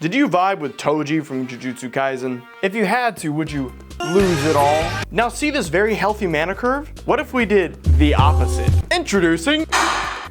Did you vibe with Toji from Jujutsu Kaisen? If you had to, would you lose it all? Now see this very healthy mana curve? What if we did the opposite? Introducing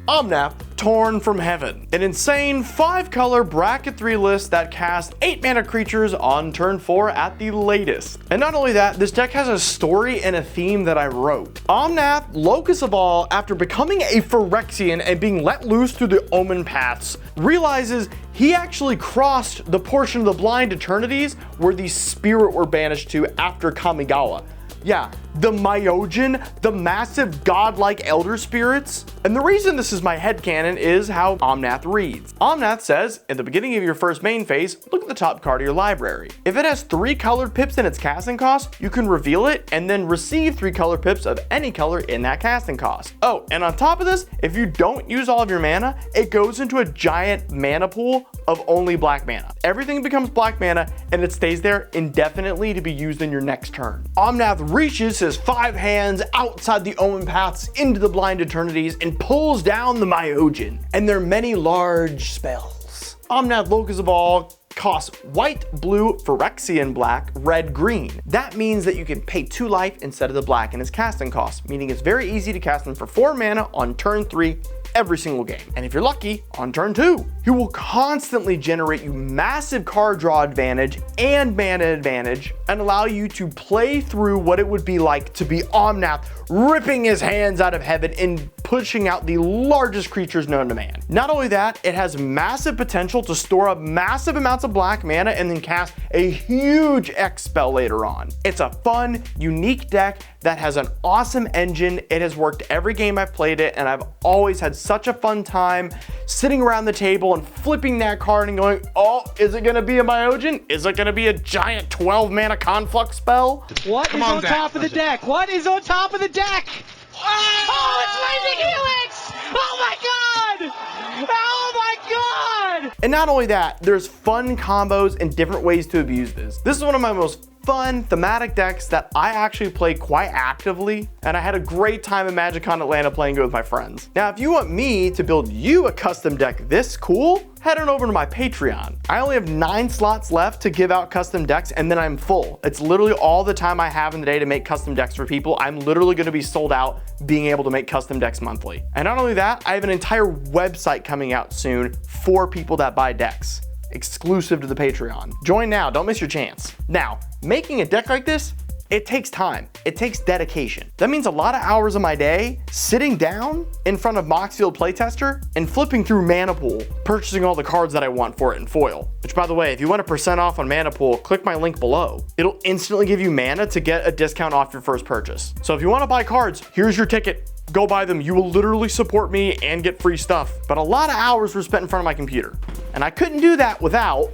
Omnath, Torn from Heaven, an insane 5-color bracket 3 list that casts 8 mana creatures on turn 4 at the latest. And not only that, this deck has a story and a theme that I wrote. Omnath, Locus of All, after becoming a Phyrexian and being let loose through the Omen Paths, realizes he actually crossed the portion of the Blind Eternities where the Spirit were banished to after Kamigawa. Yeah, the Myojin, the massive godlike elder spirits. And the reason this is my headcanon is how Omnath reads. Omnath says, at the beginning of your first main phase, look at the top card of your library. If it has 3 colored pips in its casting cost, you can reveal it and then receive 3 color pips of any color in that casting cost. Oh, and on top of this, if you don't use all of your mana, it goes into a giant mana pool of only black mana. Everything becomes black mana and it stays there indefinitely to be used in your next turn. Omnath reaches his 5 hands outside the Omen Paths into the Blind Eternities and pulls down the Myojin and their many large spells. Omnath, Locus of All, costs white, blue, Phyrexian black, red, green. That means that you can pay 2 life instead of the black in his casting cost, meaning it's very easy to cast him for 4 mana on turn 3 every single game. And if you're lucky, on turn 2. He will constantly generate you massive card draw advantage and mana advantage and allow you to play through what it would be like to be Omnath ripping his hands out of heaven and pushing out the largest creatures known to man. Not only that, it has massive potential to store up massive amounts of black mana and then cast a huge X spell later on. It's a fun, unique deck that has an awesome engine. It has worked every game I've played it, and I've always had such a fun time sitting around the table and flipping that card and going, oh, is it gonna be a Myojin? Is it gonna be a giant 12 mana conflux spell? What is on top of the deck? What is on top of the deck? Oh, it's Lightning Helix! Oh my god! Oh my god! And not only that, there's fun combos and different ways to abuse this. This is one of my most fun thematic decks that I actually play quite actively, and I had a great time at MagicCon Atlanta playing it with my friends. Now, if you want me to build you a custom deck this cool, head on over to my Patreon. I only have 9 slots left to give out custom decks, and then I'm full. It's literally all the time I have in the day to make custom decks for people. I'm literally gonna be sold out being able to make custom decks monthly. And not only that, I have an entire website coming out soon for people that buy decks, exclusive to the Patreon. Join now, don't miss your chance. Now, making a deck like this, it takes time. It takes dedication. That means a lot of hours of my day sitting down in front of Moxfield playtester and flipping through Mana Pool, purchasing all the cards that I want for it in foil. Which, by the way, if you want a % off on Mana Pool, click my link below. It'll instantly give you mana to get a discount off your first purchase. So if you want to buy cards, here's your ticket. Go buy them. You will literally support me and get free stuff. But a lot of hours were spent in front of my computer. And I couldn't do that without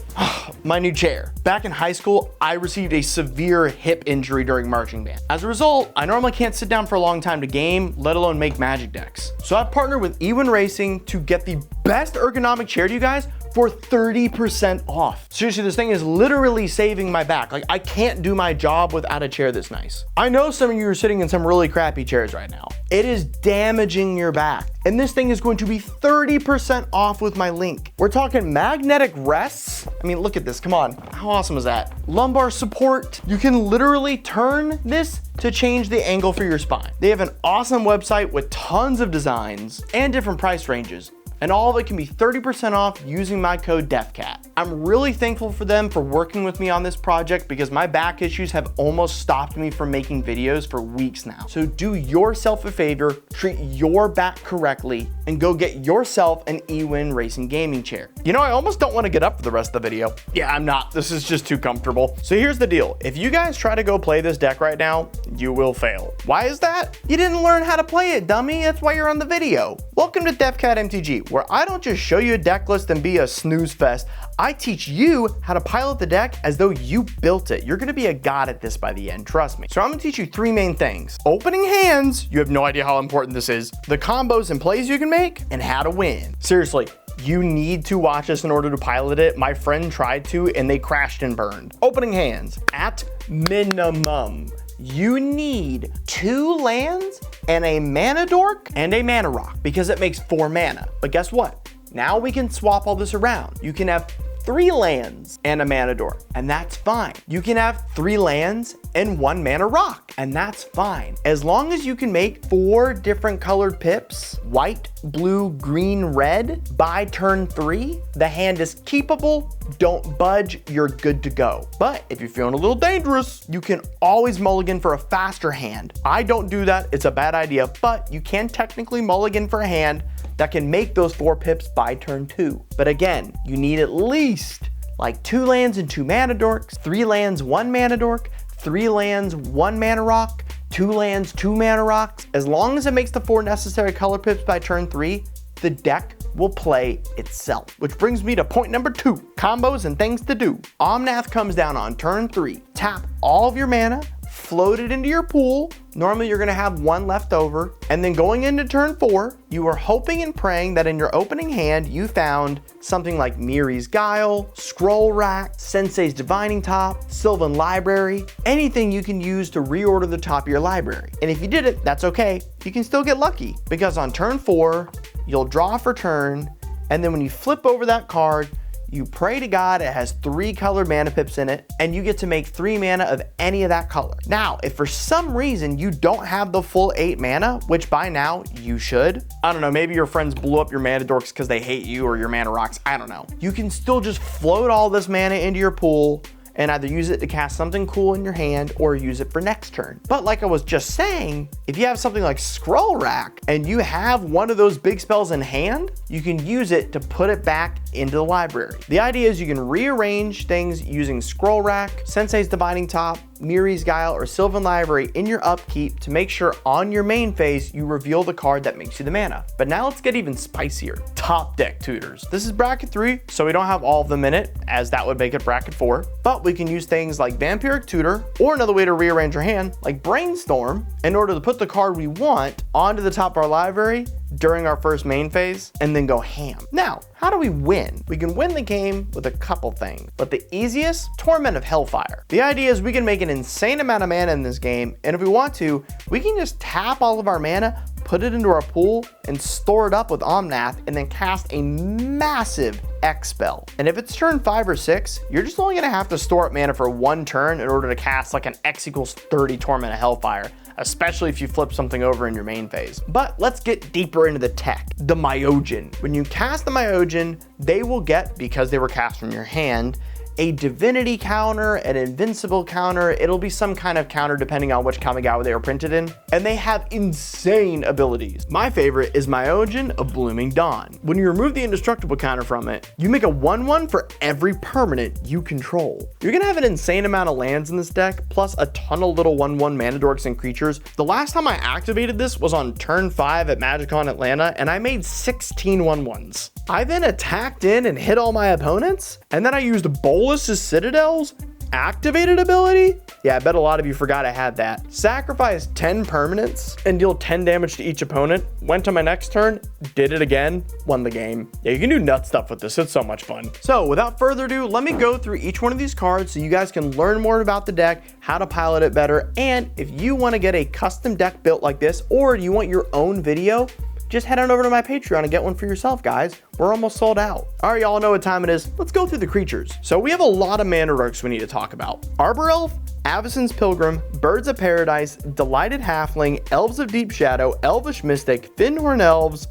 my new chair. Back in high school, I received a severe hip injury during marching band. As a result, I normally can't sit down for a long time to game, let alone make Magic decks. So I've partnered with Ewin Racing to get the best ergonomic chair to you guys for 30% off. Seriously, this thing is literally saving my back. Like, I can't do my job without a chair this nice. I know some of you are sitting in some really crappy chairs right now. It is damaging your back. And this thing is going to be 30% off with my link. We're talking magnetic rests. I mean, look at this, come on. How awesome is that? Lumbar support. You can literally turn this to change the angle for your spine. They have an awesome website with tons of designs and different price ranges. And all of it can be 30% off using my code DEFCAT. I'm really thankful for them for working with me on this project because my back issues have almost stopped me from making videos for weeks now. So do yourself a favor, treat your back correctly, and go get yourself an Ewin Racing gaming chair. You know, I almost don't want to get up for the rest of the video. Yeah, I'm not. This is just too comfortable. So here's the deal. If you guys try to go play this deck right now, you will fail. Why is that? You didn't learn how to play it, dummy. That's why you're on the video. Welcome to DEFCAT MTG, where I don't just show you a deck list and be a snooze fest. I teach you how to pilot the deck as though you built it. You're gonna be a god at this by the end, trust me. So I'm gonna teach you 3 main things. Opening hands, you have no idea how important this is. The combos and plays you can make, and how to win. Seriously, you need to watch this in order to pilot it. My friend tried to, and they crashed and burned. Opening hands, at minimum, you need 2 lands and a mana dork and a mana rock because it makes 4 mana. But guess what? Now we can swap all this around. You can have 3 lands and a mana dork, and that's fine. You can have 3 lands and 1 mana rock, and that's fine. As long as you can make 4 different colored pips, white, blue, green, red, by turn 3, the hand is keepable, don't budge, you're good to go. But if you're feeling a little dangerous, you can always mulligan for a faster hand. I don't do that, it's a bad idea, but you can technically mulligan for a hand that can make those 4 pips by turn 2. But again, you need at least like 2 lands and 2 mana dorks, 3 lands, 1 mana dork, 3 lands, 1 mana rock, 2 lands, 2 mana rocks. As long as it makes the 4 necessary color pips by turn 3, the deck will play itself. Which brings me to point number 2, combos and things to do. Omnath comes down on turn 3. Tap all of your mana, float it into your pool. Normally you're gonna have 1 left over. And then going into turn 4, you are hoping and praying that in your opening hand, you found something like Miri's Guile, Scroll Rack, Sensei's Divining Top, Sylvan Library, anything you can use to reorder the top of your library. And if you did it, that's okay. You can still get lucky because on turn 4, you'll draw for turn. And then when you flip over that card, you pray to God it has 3 colored mana pips in it, and you get to make 3 mana of any of that color. Now, if for some reason you don't have the full 8 mana, which by now you should, I don't know, maybe your friends blew up your mana dorks because they hate you or your mana rocks, I don't know. You can still just float all this mana into your pool and either use it to cast something cool in your hand or use it for next turn. But like I was just saying, if you have something like Scroll Rack and you have one of those big spells in hand, you can use it to put it back into the library. The idea is you can rearrange things using Scroll Rack, Sensei's Divining Top, Miri's Guile, or Sylvan Library in your upkeep to make sure on your main phase you reveal the card that makes you the mana. But now let's get even spicier. Top deck tutors. This is bracket 3, so we don't have all of them in it, as that would make it bracket 4. But we can use things like Vampiric Tutor, or another way to rearrange your hand, like Brainstorm, in order to put the card we want onto the top of our library during our first main phase, and then go ham. Now, how do we win? We can win the game with a couple things, but the easiest, Torment of Hellfire. The idea is we can make an insane amount of mana in this game, and if we want to, we can just tap all of our mana, put it into our pool, and store it up with Omnath, and then cast a massive X spell. And if it's turn 5 or 6, you're just only gonna have to store up mana for 1 turn in order to cast like an X equals 30 Torment of Hellfire, especially if you flip something over in your main phase. But let's get deeper into the tech. The Myojin. When you cast the Myojin, they will get, because they were cast from your hand, a divinity counter, an invincible counter. It'll be some kind of counter depending on which Kamigawa they are printed in. And they have insane abilities. My favorite is Myojin of Blooming Dawn. When you remove the indestructible counter from it, you make a 1/1 for every permanent you control. You're gonna have an insane amount of lands in this deck, plus a ton of little 1/1 mana dorks and creatures. The last time I activated this was on turn 5 at MagicCon Atlanta, and I made 16 1/1s. I then attacked in and hit all my opponents, and then I used Bolus's Citadel's activated ability? Yeah, I bet a lot of you forgot I had that. Sacrifice 10 permanents and deal 10 damage to each opponent. Went to my next turn, did it again, won the game. Yeah, you can do nut stuff with this. It's so much fun. So without further ado, let me go through each one of these cards so you guys can learn more about the deck, how to pilot it better, and if you want to get a custom deck built like this, or you want your own video, just head on over to my Patreon and get one for yourself, guys. We're almost sold out. All right, y'all know what time it is. Let's go through the creatures. So we have a lot of mana dorks we need to talk about. Arbor Elf, Avacyn's Pilgrim, Birds of Paradise, Delighted Halfling, Elves of Deep Shadow, Elvish Mystic, Thinhorn Elves,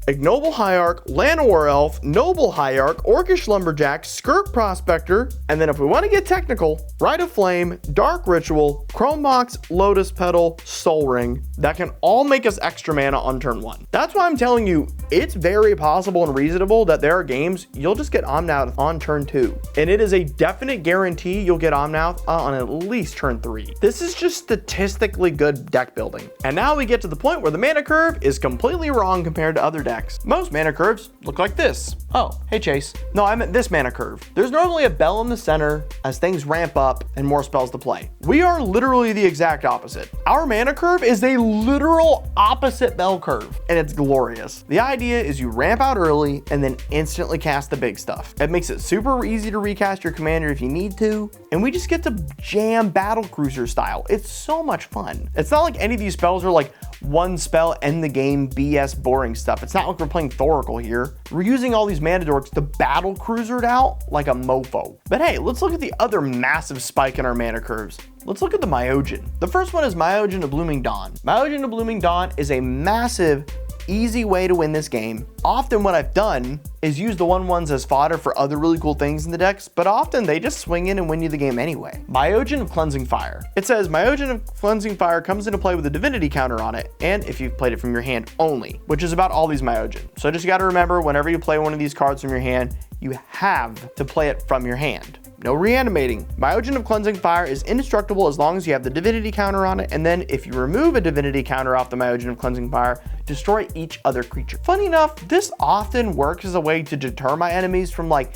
Ignoble Hierarch, Llanowar Elf, Noble Hierarch, Orcish Lumberjack, Skirk Prospector, and then if we want to get technical, Rite of Flame, Dark Ritual, Chrome Mox, Lotus Petal, Soul Ring. That can all make us extra mana on turn 1. That's why I'm telling you, it's very possible and reasonable that there are games you'll just get Omnath on turn 2. And it is a definite guarantee you'll get Omnath on at least turn 3. This is just statistically good deck building. And now we get to the point where the mana curve is completely wrong compared to other decks. Most mana curves look like this. Oh, hey Chase. No, I meant this mana curve. There's normally a bell in the center as things ramp up and more spells to play. We are literally the exact opposite. Our mana curve is a literal opposite bell curve, and it's glorious. The idea is you ramp out early and then instantly cast the big stuff. It makes it super easy to recast your commander if you need to, and we just get to jam battle cruiser style. It's so much fun. It's not like any of these spells are like one spell, end the game, BS boring stuff. It's not like we're playing Thoracle here. We're using all these mana dorks to battle cruiser it out like a mofo. But hey, let's look at the other massive spike in our mana curves. Let's look at the Myojin. The first one is Myojin of Blooming Dawn. Myojin of Blooming Dawn is a massive, easy way to win this game. Often what I've done is use the 1/1s as fodder for other really cool things in the decks, but often they just swing in and win you the game anyway. Myojin of Cleansing Fire. It says Myojin of Cleansing Fire comes into play with a divinity counter on it, and if you've played it from your hand only, which is about all these Myojin. So just gotta remember, whenever you play one of these cards from your hand, you have to play it from your hand. No reanimating. Myojin of Cleansing Fire is indestructible as long as you have the divinity counter on it, and then if you remove a divinity counter off the Myojin of Cleansing Fire, destroy each other creature. Funny enough, this often works as a way to deter my enemies from like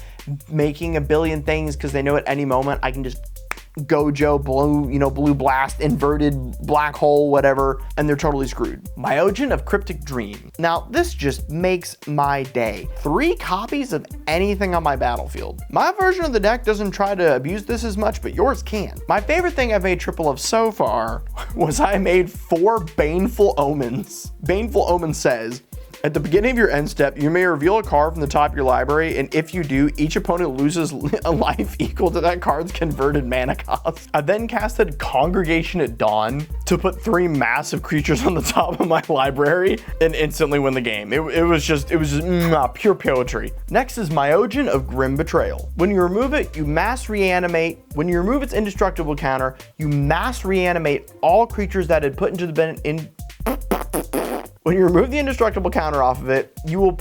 making a billion things, because they know at any moment I can just Gojo, blue blast, inverted black hole, whatever, and they're totally screwed. Myojin of Cryptic Dream. Now, this just makes my day. 3 copies of anything on my battlefield. My version of the deck doesn't try to abuse this as much, but yours can. My favorite thing I've made triple of so far was I made 4 Baneful Omens. Baneful Omen says, at the beginning of your end step, you may reveal a card from the top of your library, and if you do, each opponent loses a life equal to that card's converted mana cost. I then casted Congregation at Dawn to put 3 massive creatures on the top of my library and instantly win the game. It was just pure poetry. Next is Myojin of Grim Betrayal. When you remove it, you mass reanimate. When you remove its indestructible counter, you mass reanimate all creatures that had put into the When you remove the indestructible counter off of it, you will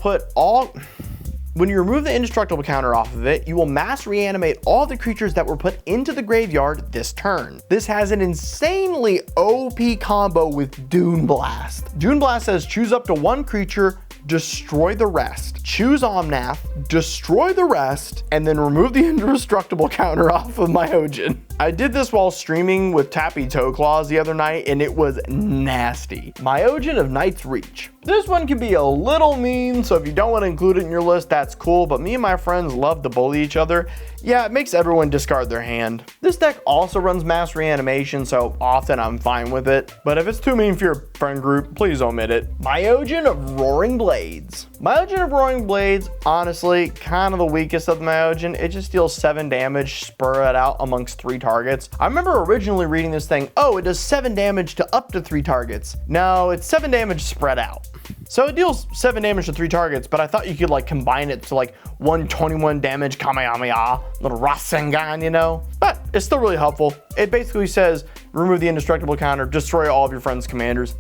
mass reanimate all the creatures that were put into the graveyard this turn. This has an insanely OP combo with Dune Blast. Dune Blast says choose up to 1 creature, destroy the rest. Choose Omnath, destroy the rest, and then remove the indestructible counter off of Myojin. I did this while streaming with Tappy Toe Claws the other night, and it was nasty. Myojin of Night's Reach. This one can be a little mean, so if you don't want to include it in your list, that's cool, but me and my friends love to bully each other. Yeah, it makes everyone discard their hand. This deck also runs mass reanimation, so often I'm fine with it, but if it's too mean for your friend group, please omit it. Myojin of Roaring Blades. Myojin of Roaring Blades, honestly, kind of the weakest of the Myojin. It just deals 7 damage, spur it out amongst 3 targets. I remember originally reading this thing, oh, it does 7 damage to up to 3 targets. No, it's 7 damage spread out. So it deals 7 damage to 3 targets, but I thought you could like combine it to like 121 damage Kamehameha, little Rasengan, you know? But it's still really helpful. It basically says remove the indestructible counter, destroy all of your friend's commanders.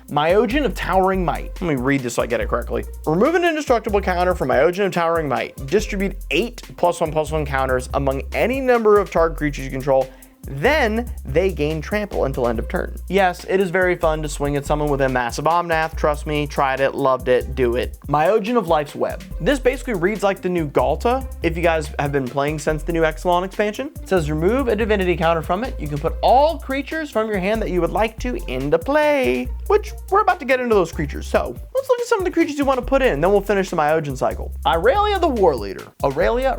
Myojin of Towering Might. Let me read this so I get it correctly. Remove an indestructible counter from Myojin of Towering Might. Distribute 8 +1/+1 counters among any number of target creatures you control. Then they gain trample until end of turn. Yes, it is very fun to swing at someone with a massive Omnath. Trust me, tried it, loved it, do it. Myojin of Life's Web. This basically reads like the new Galta, if you guys have been playing since the new Exelon expansion. It says remove a divinity counter from it. You can put all creatures from your hand that you would like to into play, which we're about to get into those creatures. So let's look at some of the creatures you want to put in, then we'll finish the Myojin cycle. Irelia the War Leader. Aurelia.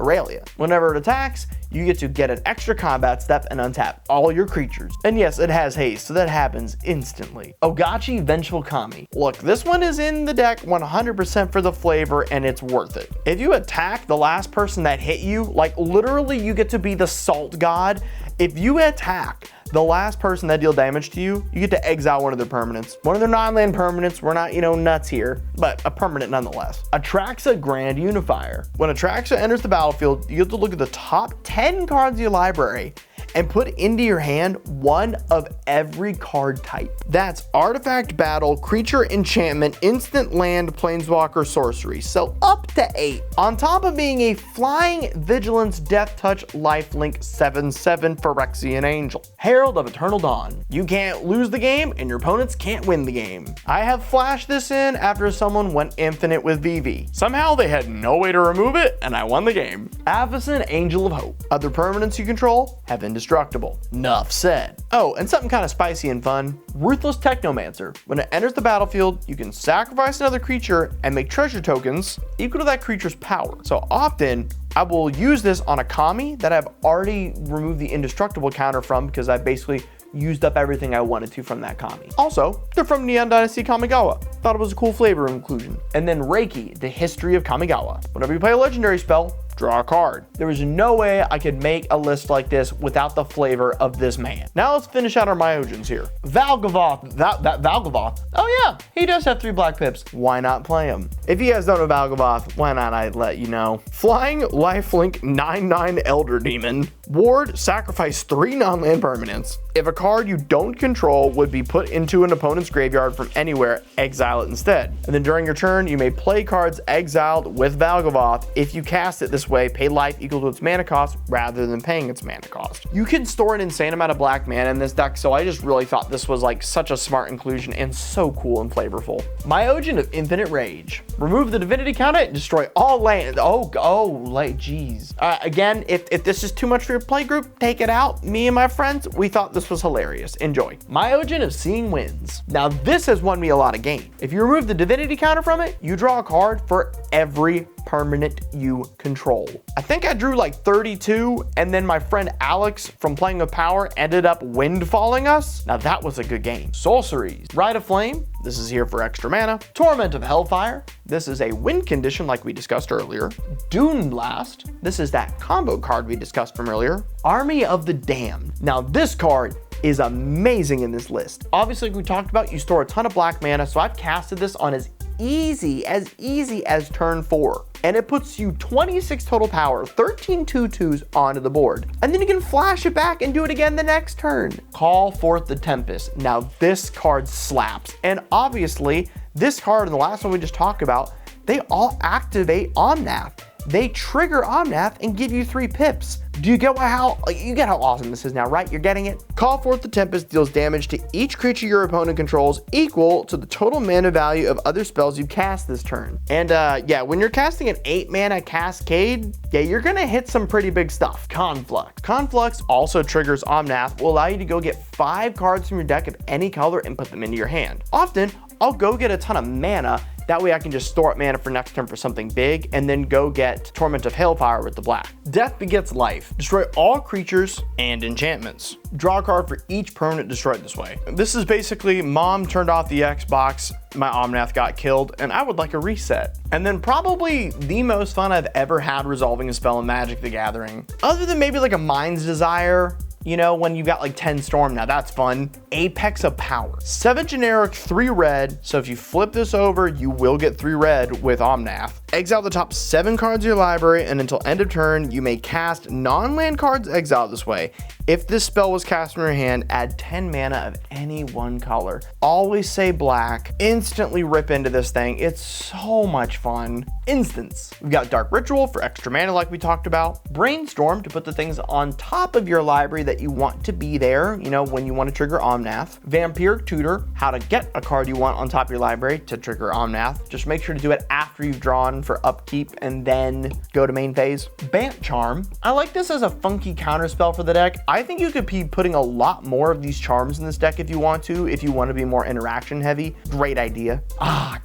Whenever it attacks, you get an extra combat step and untap all your creatures. And yes, it has haste, so that happens instantly. Ogachi Vengeful Kami. Look, this one is in the deck 100% for the flavor, and it's worth it. If you attack the last person that hit you, like literally you get to be the salt god. If you attack the last person that deal damage to you, you get to exile one of their permanents. One of their non-land permanents. We're not, nuts here, but a permanent nonetheless. Atraxa Grand Unifier. When Atraxa enters the battlefield, you have to look at the top 10 cards of your library and put into your hand 1 of every card type. That's artifact, battle, creature, enchantment, instant, land, planeswalker, sorcery. So up to 8. On top of being a flying vigilance, death touch, lifelink 7/7 Phyrexian Angel. Herald of Eternal Dawn. You can't lose the game and your opponents can't win the game. I have flashed this in after someone went infinite with VV. Somehow they had no way to remove it and I won the game. Avacyn Angel of Hope. Other permanents you control have indestructible. Nuff said. Oh, and something kind of spicy and fun. Ruthless Technomancer. When it enters the battlefield, you can sacrifice another creature and make treasure tokens equal to that creature's power. So often, I will use this on a Kami that I've already removed the indestructible counter from because I basically used up everything I wanted to from that Kami. Also, they're from Neon Dynasty Kamigawa. Thought it was a cool flavor inclusion. And then Reiki, the history of Kamigawa. Whenever you play a legendary spell, draw a card. There was no way I could make a list like this without the flavor of this man. Now let's finish out our Myojins here. Valgavoth, that Valgavoth. Oh yeah, he does have 3 black pips. Why not play him? If you guys don't know Valgavoth, why not I let you know. Flying lifelink 9/9 Elder Demon. Ward, sacrifice 3 non-land permanents. If a card you don't control would be put into an opponent's graveyard from anywhere, exile it instead. And then during your turn, you may play cards exiled with Valgavoth. If you cast it this way, pay life equal to its mana cost rather than paying its mana cost. You can store an insane amount of black mana in this deck, so I just really thought this was like such a smart inclusion and so cool and flavorful. Myojin of Infinite Rage. Remove the divinity counter and destroy all land. Like, geez. Again, if this is too much for your play group, take it out. Me and my friends, we thought this was hilarious. Enjoy. Myojin of Seeing Winds. Now this has won me a lot of games. If you remove the divinity counter from it, you draw a card for every permanent you control. I think I drew like 32, and then my friend Alex from Playing with Power ended up windfalling us. Now that was a good game. Sorceries. Rite of Flame. This is here for extra mana. Torment of Hellfire. This is a win condition like we discussed earlier. Dune Blast. This is that combo card we discussed from earlier. Army of the Damned. Now this card is amazing in this list. Obviously, like we talked about, you store a ton of black mana, so I've casted this on as easy as turn 4. And it puts you 26 total power, 13 2/2s onto the board. And then you can flash it back and do it again the next turn. Call forth the Tempest. Now this card slaps. And obviously, this card and the last one we just talked about, they all activate Omnath. They trigger Omnath and give you 3 pips. Do you get how awesome this is now, right? You're getting it? Call forth the Tempest deals damage to each creature your opponent controls equal to the total mana value of other spells you cast this turn. And yeah, when you're casting an 8 mana Cascade, yeah, you're gonna hit some pretty big stuff. Conflux. Conflux also triggers Omnath, will allow you to go get 5 cards from your deck of any color and put them into your hand. Often, I'll go get a ton of mana. That way I can just store up mana for next turn for something big and then go get Torment of Hellfire with the black. Death begets life. Destroy all creatures and enchantments. Draw a card for each permanent destroyed this way. This is basically mom turned off the Xbox, my Omnath got killed, and I would like a reset. And then probably the most fun I've ever had resolving a spell in Magic the Gathering. Other than maybe like a Mind's Desire, you know, when you've got like 10 Storm, now that's fun. Apex of Power. 7 generic, 3 red, so if you flip this over, you will get 3 red with Omnath. Exile the top 7 cards of your library, and until end of turn, you may cast non-land cards exiled this way. If this spell was cast from your hand, add 10 mana of any one color. Always say black. Instantly rip into this thing. It's so much fun. Instants. We've got Dark Ritual for extra mana like we talked about. Brainstorm to put the things on top of your library that you want to be there, you know, when you want to trigger Omnath. Vampiric Tutor, how to get a card you want on top of your library to trigger Omnath. Just make sure to do it after you've drawn for upkeep and then go to main phase. Bant Charm. I like this as a funky counter spell for the deck. I think you could be putting a lot more of these charms in this deck if you want to be more interaction heavy. Great idea.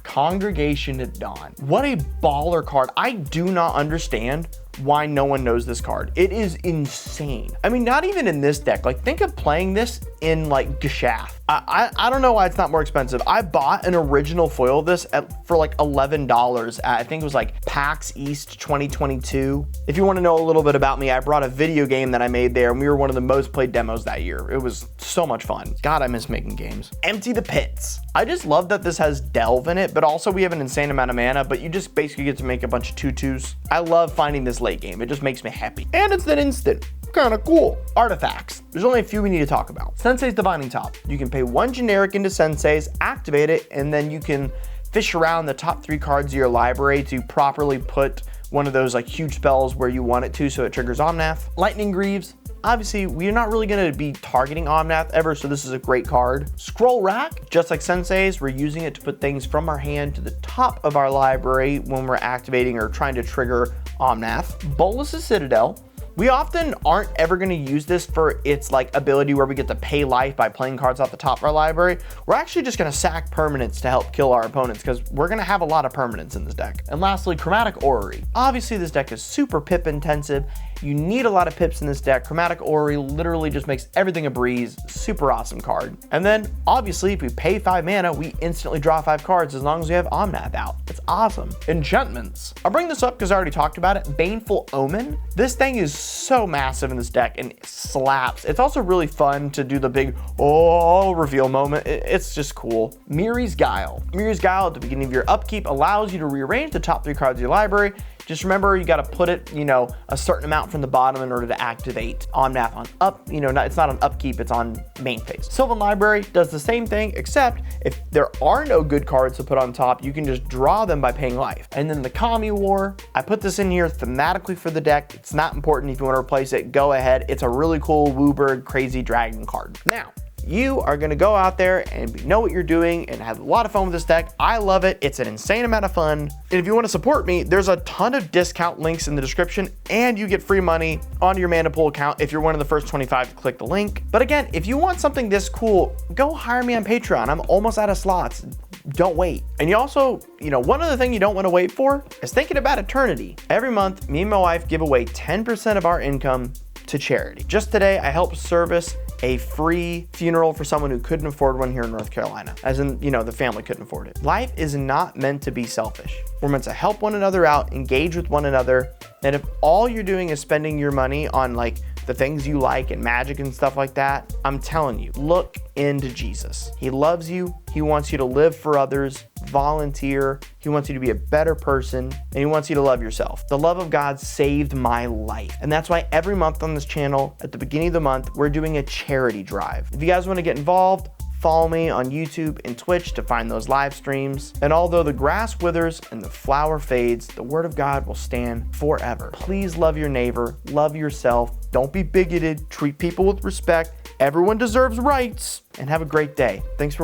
Congregation at Dawn. What a baller card. I do not understand why no one knows this card. It is insane. I mean, not even in this deck. Like, think of playing this in like Geshath. I don't know why it's not more expensive. I bought an original foil of this for like $11 at, I think it was like PAX East 2022. If you want to know a little bit about me, I brought a video game that I made there, and we were one of the most played demos that year. It was so much fun. God, I miss making games. Empty the Pits. I just love that this has Delve in it, but also we have an insane amount of mana, but you just basically get to make a bunch of 2/2s. I love finding this late game. It just makes me happy. And it's an instant. Kind of cool. Artifacts. There's only a few we need to talk about. Sensei's Divining Top. You can pay 1 generic into Sensei's, activate it, and then you can fish around the top 3 cards of your library to properly put one of those like huge spells where you want it to, so it triggers Omnath. Lightning Greaves. Obviously, we're not really going to be targeting Omnath ever, so this is a great card. Scroll Rack, just like Sensei's, we're using it to put things from our hand to the top of our library when we're activating or trying to trigger Omnath. Bolus's Citadel. We often aren't ever going to use this for its like ability where we get to pay life by playing cards off the top of our library. We're actually just going to sack permanents to help kill our opponents because we're going to have a lot of permanents in this deck. And lastly, Chromatic Orrery. Obviously, this deck is super pip intensive. You need a lot of pips in this deck. Chromatic Ori literally just makes everything a breeze. Super awesome card. And then obviously if we pay 5 mana, we instantly draw 5 cards as long as we have Omnath out. It's awesome. Enchantments. I'll bring this up because I already talked about it. Baneful Omen. This thing is so massive in this deck and it slaps. It's also really fun to do the big reveal moment. It's just cool. Miri's Guile. Miri's Guile at the beginning of your upkeep allows you to rearrange the top 3 cards of your library. Just remember, you got to put it, a certain amount from the bottom in order to activate Omnath on up. It's not on upkeep, it's on main phase. Sylvan Library does the same thing, except if there are no good cards to put on top, you can just draw them by paying life. And then the Kami War, I put this in here thematically for the deck. It's not important. If you want to replace it, go ahead. It's a really cool Wooburg crazy dragon card. Now, you are going to go out there and know what you're doing and have a lot of fun with this deck. I love it. It's an insane amount of fun. And if you want to support me, there's a ton of discount links in the description and you get free money onto your Mana Pool account if you're one of the first 25 to click the link. But again, if you want something this cool, go hire me on Patreon. I'm almost out of slots. Don't wait. And you also, one other thing you don't want to wait for is thinking about eternity. Every month, me and my wife give away 10% of our income to charity. Just today, I helped service a free funeral for someone who couldn't afford one here in North Carolina, as in, the family couldn't afford it. Life is not meant to be selfish. We're meant to help one another out, engage with one another, and if all you're doing is spending your money on the things you like and magic and stuff like that, I'm telling you, look into Jesus. He loves you. He wants you to live for others, volunteer. He wants you to be a better person, and he wants you to love yourself. The love of God saved my life. And that's why every month on this channel, at the beginning of the month, we're doing a charity drive. If you guys want to get involved, follow me on YouTube and Twitch to find those live streams. And although the grass withers and the flower fades, the word of God will stand forever. Please love your neighbor, love yourself. Don't be bigoted, treat people with respect. Everyone deserves rights, and have a great day. Thanks for watching.